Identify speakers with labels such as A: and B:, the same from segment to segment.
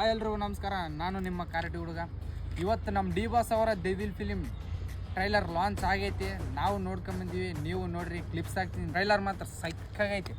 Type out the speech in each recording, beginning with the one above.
A: ಎಲ್ರಿಗೂ ನಮಸ್ಕಾರ. ನಾನು ನಿಮ್ಮ ಕಾರಟಿ ಹುಡುಗ. ಇವತ್ತು ನಮ್ಮ ಡಿ ಬಾಸ್ ಅವರ ದೆವಿಲ್ ಫಿಲಿಮ್ ಟ್ರೈಲರ್ ಲಾಂಚ್ ಆಗೈತಿ. ನಾವು ನೋಡ್ಕೊಂಬಂದೀವಿ, ನೀವು ನೋಡ್ರಿ. ಕ್ಲಿಪ್ಸ್ ಹಾಕ್ತೀನಿ. ಟ್ರೈಲರ್ ಮಾತ್ರ ಸೈಕಾಗೈತಿ.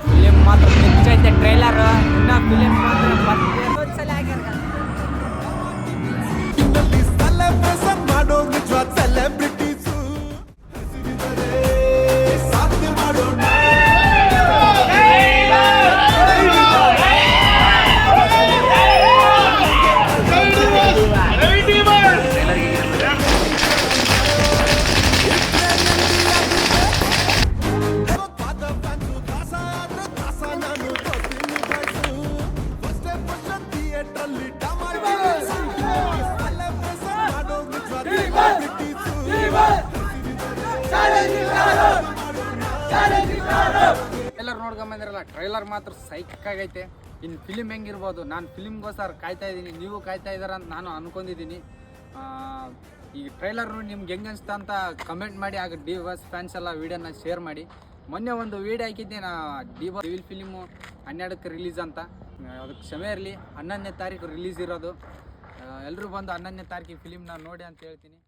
A: ಫಿಲಿಮ್ ಮಾತ್ರ ಹೆಚ್ಚೈತೆ ಟ್ರೈಲರ್. ಇನ್ನ ಫಿಲಿಮ್ ಮಾತ್ರ ಒಂದ್ಸಲ ಆಗ್ಯಾರ. ಟ್ರೈಲರ್ ನೋಡ್ಕೊಂಬಂದಿರಲ್ಲ, ಟ್ರೈಲರ್ ಮಾತ್ರ ಸೈಕಾಗೈತೆ. ಇನ್ನು ಫಿಲಿಮ್ ಹೆಂಗಿರ್ಬೋದು, ನಾನು ಫಿಲಿಮ್ಗೋಸ್ಕರ ಕಾಯ್ತಾ ಇದ್ದೀನಿ, ನೀವು ಕಾಯ್ತಾ ಇದ್ದೀರ ಅಂತ ನಾನು ಅನ್ಕೊಂಡಿದ್ದೀನಿ. ಈ ಟ್ರೈಲರ್ ನೋಡಿ ನಿಮ್ಗೆ ಹೆಂಗೆ ಅನಿಸ್ತಾ ಅಂತ ಕಮೆಂಟ್ ಮಾಡಿ. ಆಗ ಡಿ ಬಾಸ್ ಫ್ಯಾನ್ಸ್ ಎಲ್ಲ ವೀಡಿಯೋನ ಶೇರ್ ಮಾಡಿ. ಮೊನ್ನೆ ಒಂದು ವೀಡಿಯೋ ಹಾಕಿದ್ದೆ, ಡಿ ಬಾಸ್ ದೆವಿಲ್ ಫಿಲಿಮು 12ಕ್ಕೆ ರಿಲೀಸ್ ಅಂತ. ಅದಕ್ಕೆ ಕ್ಷಮೆ ಇರಲಿ. 11ನೇ ತಾರೀಕು ರಿಲೀಸ್ ಇರೋದು. ಎಲ್ಲರೂ ಬಂದು 11ನೇ ತಾರೀಕಿಗೆ ಫಿಲಿಮ್ನ ನೋಡಿ ಅಂತ ಹೇಳ್ತೀನಿ.